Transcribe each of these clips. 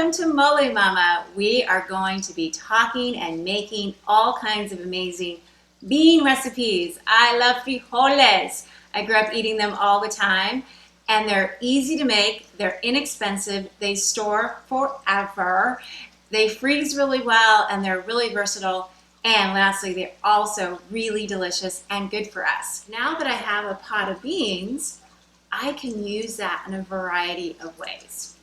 Welcome to Mole Mama. We are going to be talking and making all kinds of amazing bean recipes. I love frijoles. I grew up eating them all the time, and they're easy to make. They're inexpensive. They store forever. They freeze really well, and they're really versatile. And lastly, they're also really delicious and good for us. Now that I have a pot of beans, I can use that in a variety of ways.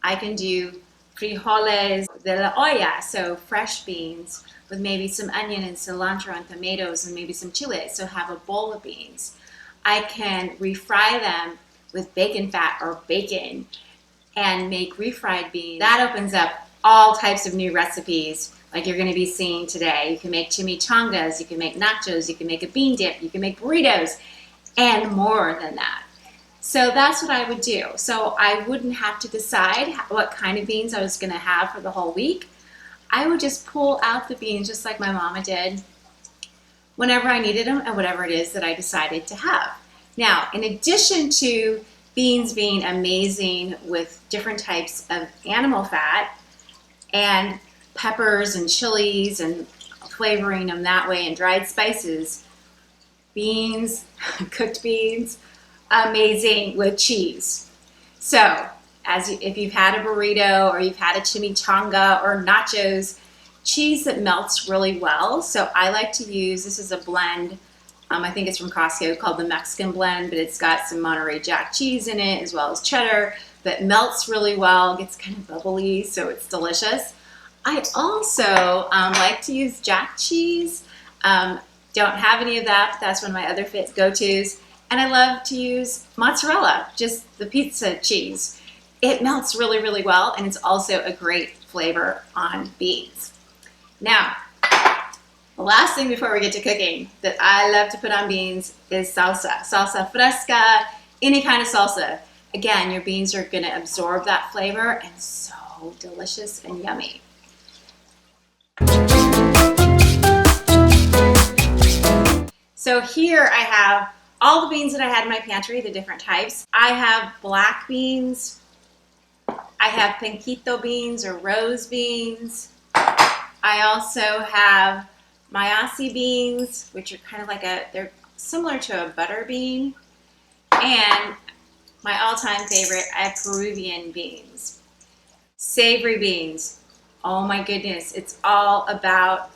I can do frijoles de la olla, so fresh beans with maybe some onion and cilantro and tomatoes and maybe some chili, so have a bowl of beans. I can refry them with bacon fat or bacon and make refried beans. That opens up all types of new recipes like you're going to be seeing today. You can make chimichangas, you can make nachos, you can make a bean dip, you can make burritos, and more than that. So that's what I would do. So I wouldn't have to decide what kind of beans I was going to have for the whole week. I would just pull out the beans just like my mama did whenever I needed them and whatever it is that I decided to have. Now, in addition to beans being amazing with different types of animal fat and peppers and chilies and flavoring them that way and dried spices, beans, cooked beans, amazing with cheese. So if you've had a burrito or you've had a chimichanga or nachos, cheese that melts really well. So I like to use, this is a blend, I think it's from Costco, called the Mexican blend, but it's got some Monterey Jack cheese in it as well as cheddar, but melts really well, gets kind of bubbly, so it's delicious. I also like to use Jack cheese. Don't have any of that, but that's one of my other go-tos. And I love to use mozzarella, just the pizza cheese. It melts really, really well, and it's also a great flavor on beans. Now, the last thing before we get to cooking that I love to put on beans is salsa. Salsa fresca, any kind of salsa. Again, your beans are going to absorb that flavor, and so delicious and yummy. So here I have all the beans that I had in my pantry, the different types. I have black beans. I have pinquito beans or rose beans. I also have mayasi beans, which are kind of like they're similar to a butter bean. And my all-time favorite, I have Peruvian beans. Savory beans. Oh my goodness, it's all about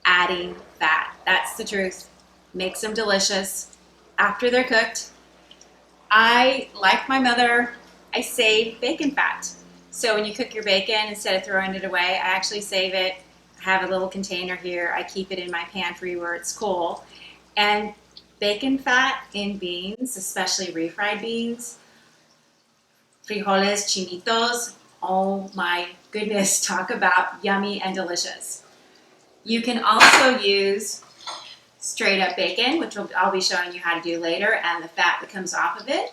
adding fat. That's the truth. Makes them delicious after they're cooked. I, like my mother, I save bacon fat. So when you cook your bacon, instead of throwing it away, I actually save it. I have a little container here. I keep it in my pantry where it's cool. And bacon fat in beans, especially refried beans, frijoles, chinitos, oh my goodness, talk about yummy and delicious. You can also use straight up bacon, which I'll be showing you how to do later, and the fat that comes off of it.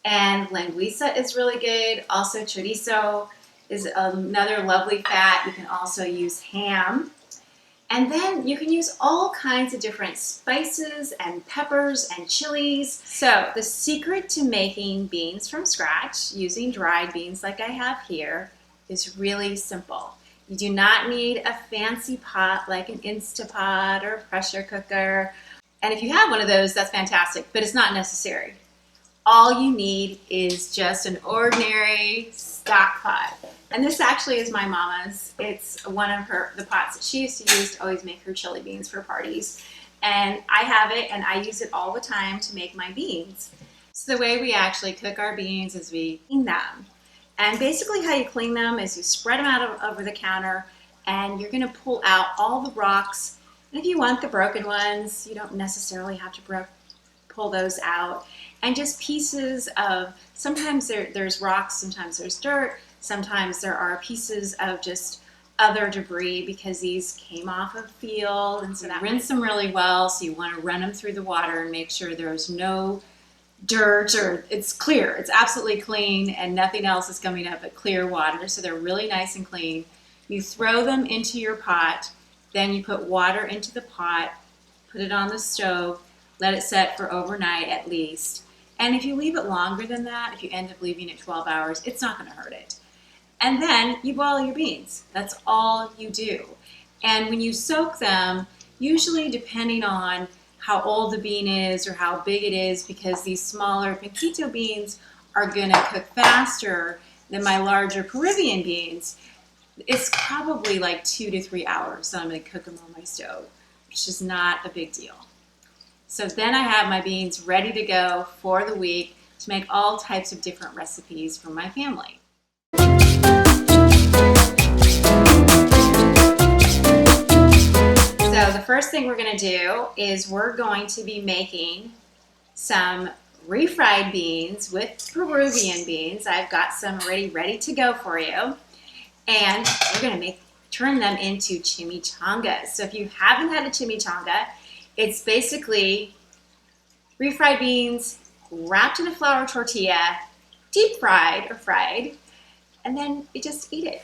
And linguiça is really good. Also chorizo is another lovely fat. You can also use ham. And then you can use all kinds of different spices and peppers and chilies. So the secret to making beans from scratch using dried beans like I have here is really simple. You do not need a fancy pot like an Instapot or a pressure cooker. And if you have one of those, that's fantastic, but it's not necessary. All you need is just an ordinary stock pot. And this actually is my mama's. It's one of the pots that she used to use to always make her chili beans for parties. And I have it, and I use it all the time to make my beans. So the way we actually cook our beans is we clean them. And basically how you clean them is you spread them out over the counter, and you're going to pull out all the rocks. And if you want the broken ones, you don't necessarily have to pull those out. And just pieces of, sometimes there's rocks, sometimes there's dirt, sometimes there are pieces of just other debris because these came off of field. And so rinse them really well. So you want to run them through the water and make sure there's no dirt, or it's clear, it's absolutely clean, and nothing else is coming up but clear water, so they're really nice and clean. You throw them into your pot, then you put water into the pot, put it on the stove, let it set for overnight at least. And if you leave it longer than that, if you end up leaving it 12 hours, it's not going to hurt it. And then you boil your beans. That's all you do. And when you soak them, usually depending on how old the bean is or how big it is, because these smaller pinquito beans are gonna cook faster than my larger Peruvian beans, it's probably like 2 to 3 hours that I'm gonna cook them on my stove, which is not a big deal. So then I have my beans ready to go for the week to make all types of different recipes for my family. So the first thing we're going to do is we're going to be making some refried beans with Peruvian beans. I've got some already ready to go for you. And we're going to turn them into chimichangas. So if you haven't had a chimichanga, it's basically refried beans wrapped in a flour tortilla, deep fried or fried, and then you just eat it.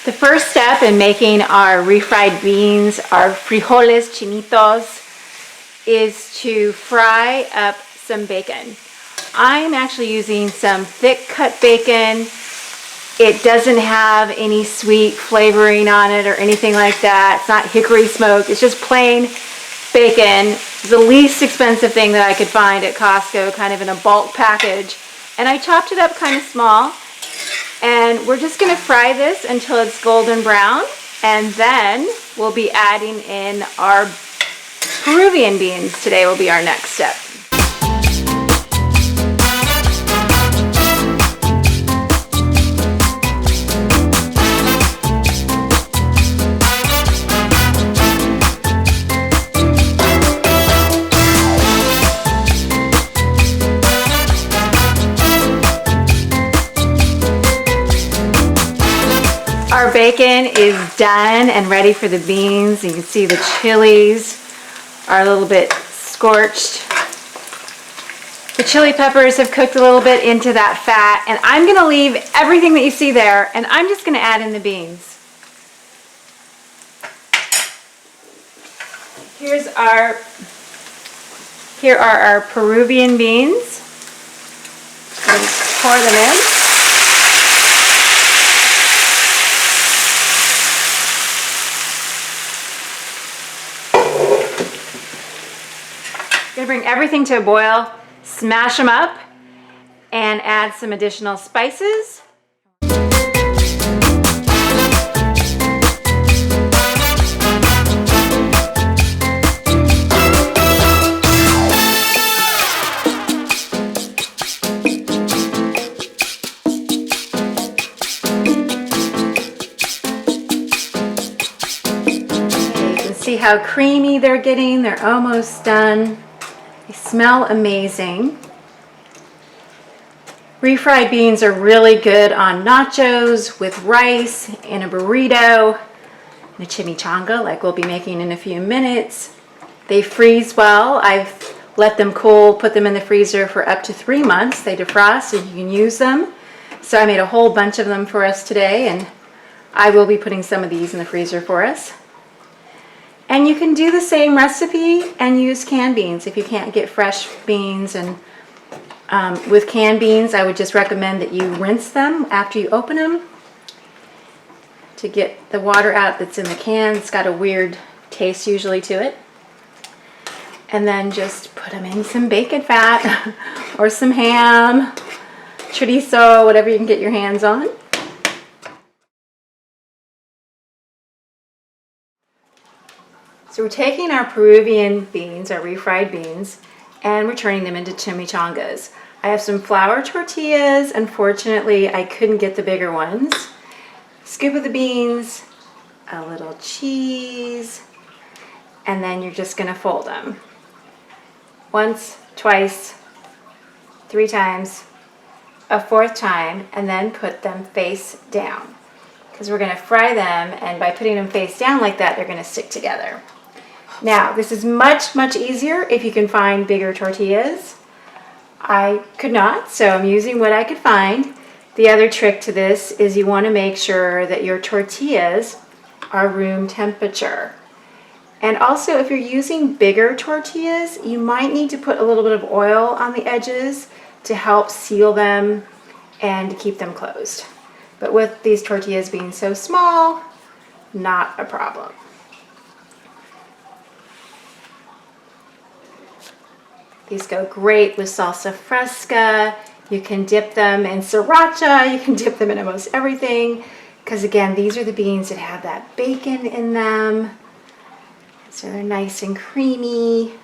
The first step in making our refried beans, our frijoles chinitos, is to fry up some bacon. I'm actually using some thick cut bacon. It doesn't have any sweet flavoring on it or anything like that. It's not hickory smoked. It's just plain bacon. It's the least expensive thing that I could find at Costco, kind of in a bulk package. And I chopped it up kind of small. And we're just going to fry this until it's golden brown, and then we'll be adding in our Peruvian beans. Today will be our next step. Our bacon is done and ready for the beans. You can see the chilies are a little bit scorched. The chili peppers have cooked a little bit into that fat, and I'm going to leave everything that you see there, and I'm just going to add in the beans. Here are our Peruvian beans. Let's pour them in. Gonna bring everything to a boil, smash them up, and add some additional spices. You can see how creamy they're getting. They're almost done. They smell amazing. Refried beans are really good on nachos, with rice, in a burrito, and a chimichanga like we'll be making in a few minutes. They freeze well. I've let them cool, put them in the freezer for up to 3 months. They defrost and you can use them. So I made a whole bunch of them for us today, and I will be putting some of these in the freezer for us. And you can do the same recipe and use canned beans if you can't get fresh beans. And with canned beans, I would just recommend that you rinse them after you open them to get the water out that's in the can. It's got a weird taste usually to it. And then just put them in some bacon fat or some ham, chorizo, whatever you can get your hands on. So we're taking our Peruvian beans, our refried beans, and we're turning them into chimichangas. I have some flour tortillas. Unfortunately, I couldn't get the bigger ones. Scoop of the beans, a little cheese, and then you're just going to fold them. Once, twice, 3 times, a 4th time, and then put them face down. Because we're going to fry them, and by putting them face down like that, they're going to stick together. Now, this is much, much easier if you can find bigger tortillas. I could not, so I'm using what I could find. The other trick to this is you want to make sure that your tortillas are room temperature. And also, if you're using bigger tortillas, you might need to put a little bit of oil on the edges to help seal them and to keep them closed. But with these tortillas being so small, not a problem. These go great with salsa fresca. You can dip them in sriracha. You can dip them in almost everything. Because again, these are the beans that have that bacon in them. So they're nice and creamy.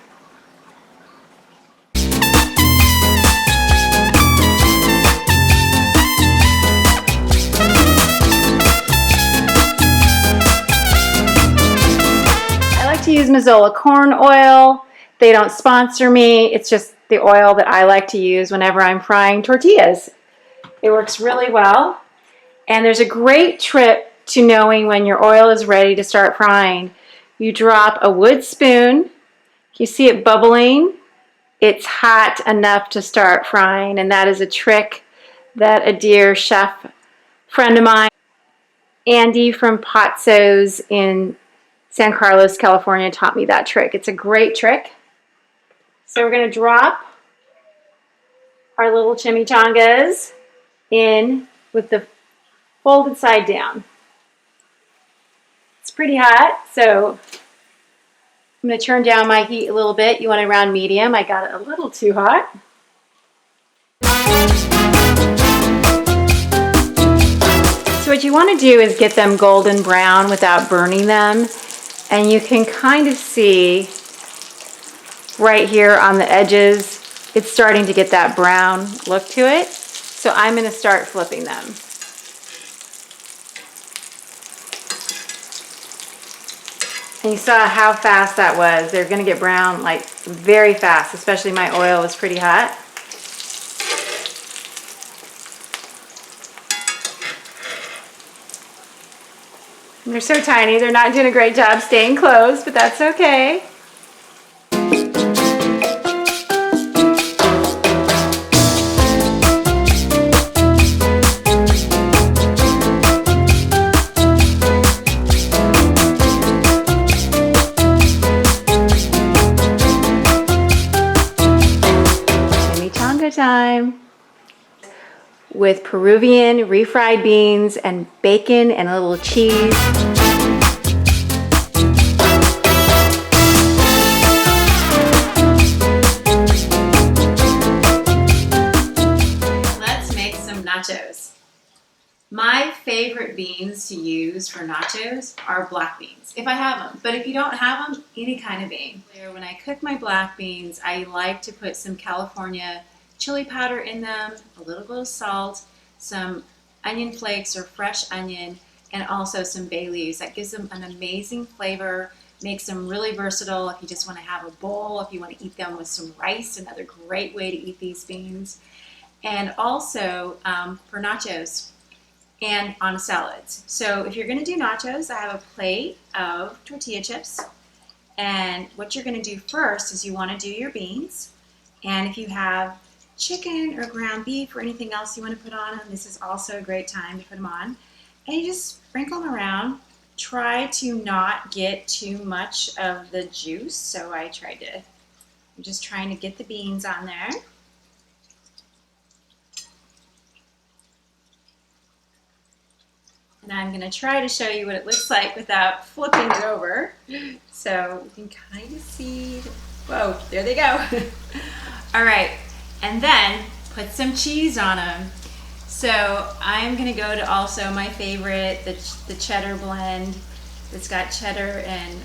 I like to use Mazola corn oil. They don't sponsor me. It's just the oil that I like to use whenever I'm frying tortillas. It works really well. And there's a great trick to knowing when your oil is ready to start frying. You drop a wood spoon. You see it bubbling. It's hot enough to start frying. And that is a trick that a dear chef friend of mine, Andy from Potso's in San Carlos, California, taught me that trick. It's a great trick. So we're going to drop our little chimichangas in with the folded side down. It's pretty hot, so I'm going to turn down my heat a little bit. You want it around medium. I got it a little too hot. So what you want to do is get them golden brown without burning them. And you can kind of see right here on the edges, it's starting to get that brown look to it. So I'm going to start flipping them. And you saw how fast that was. They're going to get brown like very fast, especially my oil was pretty hot. And they're so tiny, they're not doing a great job staying closed, but that's okay. Chimichanga time. With Peruvian refried beans and bacon and a little cheese. Let's make some nachos. My favorite beans to use for nachos are black beans, if I have them. But if you don't have them, any kind of bean. When I cook my black beans, I like to put some California chili powder in them, a little bit of salt, some onion flakes or fresh onion, and also some bay leaves. That gives them an amazing flavor, makes them really versatile if you just want to have a bowl, if you want to eat them with some rice, another great way to eat these beans. And also for nachos and on salads. So if you're going to do nachos, I have a plate of tortilla chips. And what you're going to do first is you want to do your beans. And if you have chicken or ground beef or anything else you want to put on them, this is also a great time to put them on. And you just sprinkle them around. Try to not get too much of the juice. So I'm just trying to get the beans on there. And I'm going to try to show you what it looks like without flipping it over. So you can kind of see, whoa, there they go. All right. And then put some cheese on them. So I'm gonna go to also my favorite, the cheddar blend. It's got cheddar and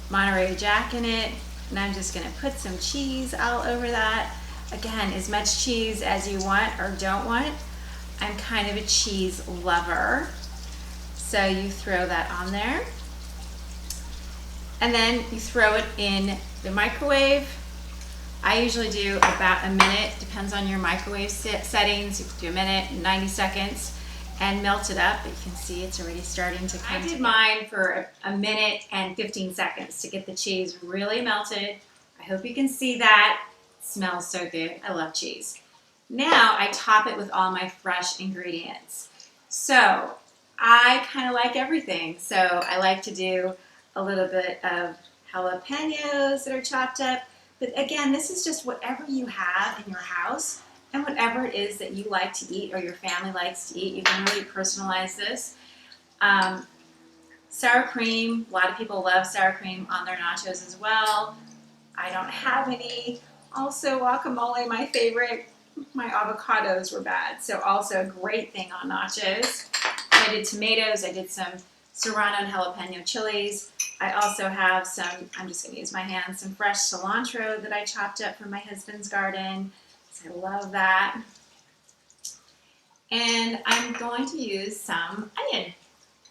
Monterey Jack in it. And I'm just gonna put some cheese all over that. Again, as much cheese as you want or don't want. I'm kind of a cheese lover. So you throw that on there. And then you throw it in the microwave. I usually do about a minute, depends on your microwave settings. You can do a minute, 90 seconds, and melt it up. But you can see it's already starting to come. I did mine for a minute and 15 seconds to get the cheese really melted. I hope you can see that. It smells so good. I love cheese. Now I top it with all my fresh ingredients. So I kind of like everything. So I like to do a little bit of jalapeños that are chopped up. But again, this is just whatever you have in your house. and whatever it is that you like to eat or your family likes to eat. You can really personalize this. Sour cream, a lot of people love sour cream on their nachos as well. I don't have any. Also guacamole, my favorite. My avocados were bad, so also a great thing on nachos. I did tomatoes, I did some serrano and jalapeno chilies. I also have some, I'm just going to use my hands, some fresh cilantro that I chopped up from my husband's garden. So I love that. And I'm going to use some onion.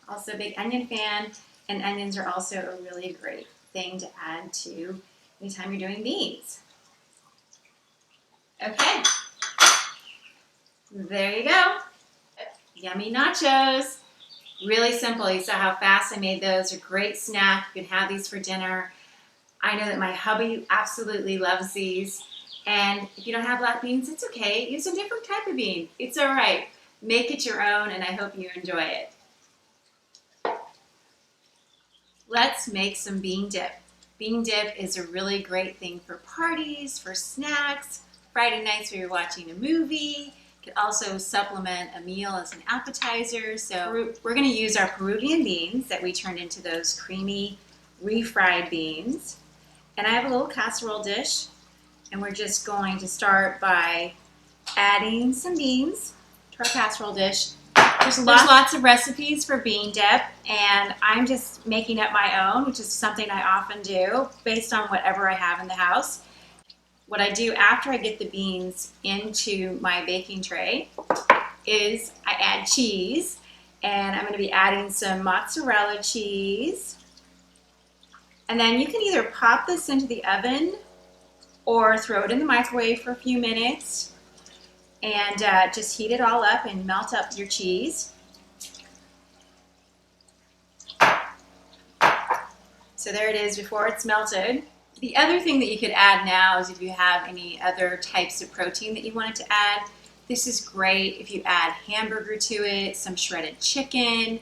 Also a big onion fan, and onions are also a really great thing to add to anytime you're doing beans. Okay, there you go. Yummy nachos. Really simple. You saw how fast I made those. A great snack. You can have these for dinner. I know that my hubby absolutely loves these. And if you don't have black beans, it's okay. Use a different type of bean. It's all right. Make it your own, and I hope you enjoy it. Let's make some bean dip. Bean dip is a really great thing for parties, for snacks, Friday nights where you're watching a movie. Could also supplement a meal as an appetizer. So we're going to use our Peruvian beans that we turned into those creamy refried beans. And I have a little casserole dish, and we're just going to start by adding some beans to our casserole dish. There's lots of recipes for bean dip, and I'm just making up my own, which is something I often do based on whatever I have in the house. What I do after I get the beans into my baking tray is I add cheese, and I'm going to be adding some mozzarella cheese. And then you can either pop this into the oven or throw it in the microwave for a few minutes and just heat it all up and melt up your cheese. So there it is before it's melted. The other thing that you could add now is if you have any other types of protein that you wanted to add. This is great if you add hamburger to it, some shredded chicken,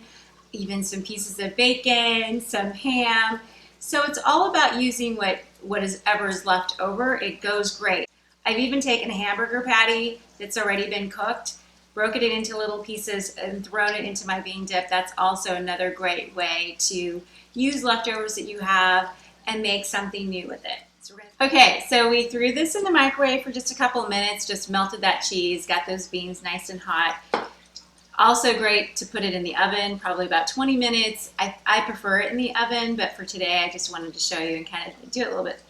even some pieces of bacon, some ham. So it's all about using what is ever is left over. It goes great. I've even taken a hamburger patty that's already been cooked, broken it into little pieces, and thrown it into my bean dip. That's also another great way to use leftovers that you have and make something new with it. Okay, so we threw this in the microwave for just a couple of minutes, just melted that cheese, got those beans nice and hot. Also great to put it in the oven, probably about 20 minutes. I prefer it in the oven, but for today I just wanted to show you and kind of do it a little bit.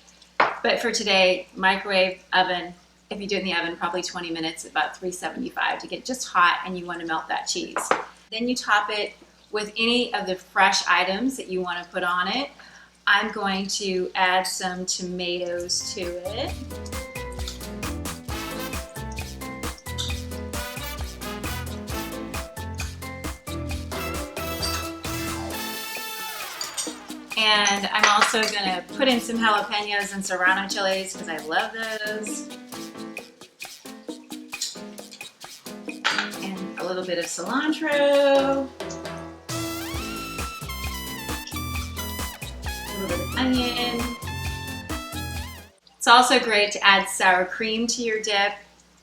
But for today, microwave, oven, if you do it in the oven, probably 20 minutes, about 375 to get just hot, and you want to melt that cheese. Then you top it with any of the fresh items that you want to put on it. I'm going to add some tomatoes to it. And I'm also going to put in some jalapeños and serrano chilies because I love those. And a little bit of cilantro. A little bit of onion. It's also great to add sour cream to your dip.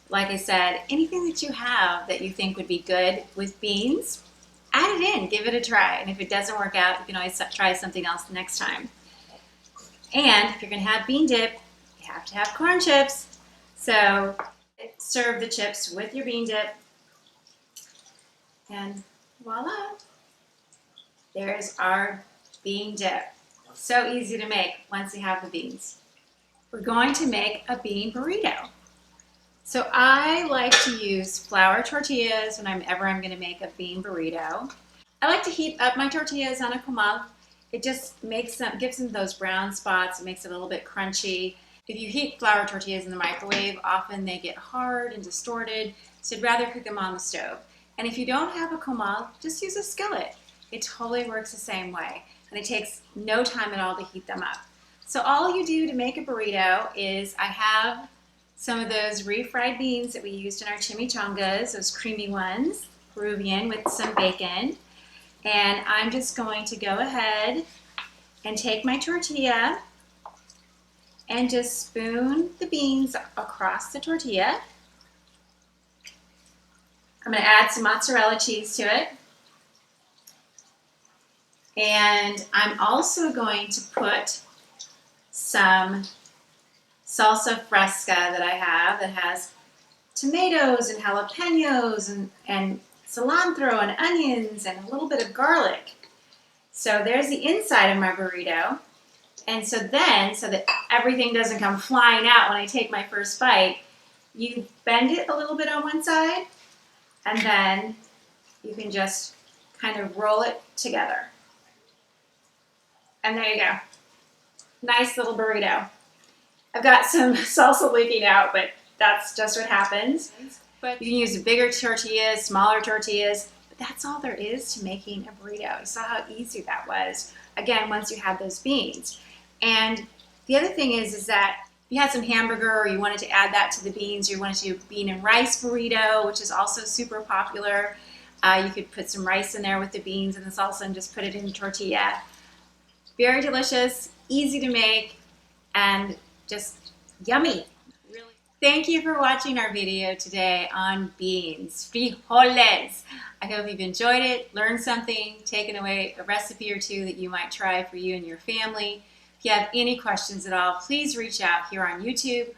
Like I said, anything that you have that you think would be good with beans, add it in, give it a try. And if it doesn't work out, you can always try something else the next time. And if you're going to have bean dip, you have to have corn chips. So serve the chips with your bean dip. And voila, there's our bean dip. So easy to make once you have the beans. We're going to make a bean burrito. So I like to use flour tortillas whenever I'm going to make a bean burrito. I like to heat up my tortillas on a comal. It just gives them those brown spots. It makes it a little bit crunchy. If you heat flour tortillas in the microwave, often they get hard and distorted. So I'd rather cook them on the stove. And if you don't have a comal, just use a skillet. It totally works the same way. And it takes no time at all to heat them up. So all you do to make a burrito is I have some of those refried beans that we used in our chimichangas, those creamy ones, Peruvian with some bacon. And I'm just going to go ahead and take my tortilla and just spoon the beans across the tortilla. I'm going to add some mozzarella cheese to it. And I'm also going to put some salsa fresca that I have that has tomatoes and jalapeños and cilantro and onions and a little bit of garlic. So there's the inside of my burrito. And so that everything doesn't come flying out when I take my first bite, you bend it a little bit on one side, and then you can just kind of roll it together. And there you go. Nice little burrito. I've got some salsa leaking out, but that's just what happens. But you can use bigger tortillas, smaller tortillas, but that's all there is to making a burrito. You saw how easy that was, again, once you have those beans. And the other thing is that if you had some hamburger or you wanted to add that to the beans, or you wanted to do bean and rice burrito, which is also super popular, you could put some rice in there with the beans and the salsa and just put it in a tortilla. Very delicious, easy to make, and just yummy. Really. Thank you for watching our video today on beans, frijoles. I hope you've enjoyed it, learned something, taken away a recipe or two that you might try for you and your family. If you have any questions at all, please reach out here on YouTube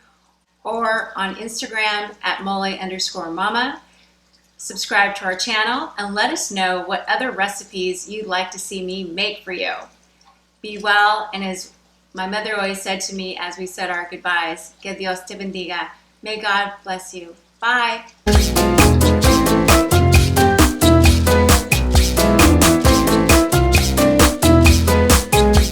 or on Instagram at mole_mama. Subscribe to our channel and let us know what other recipes you'd like to see me make for you. Be well, and as my mother always said to me as we said our goodbyes, que Dios te bendiga. May God bless you. Bye.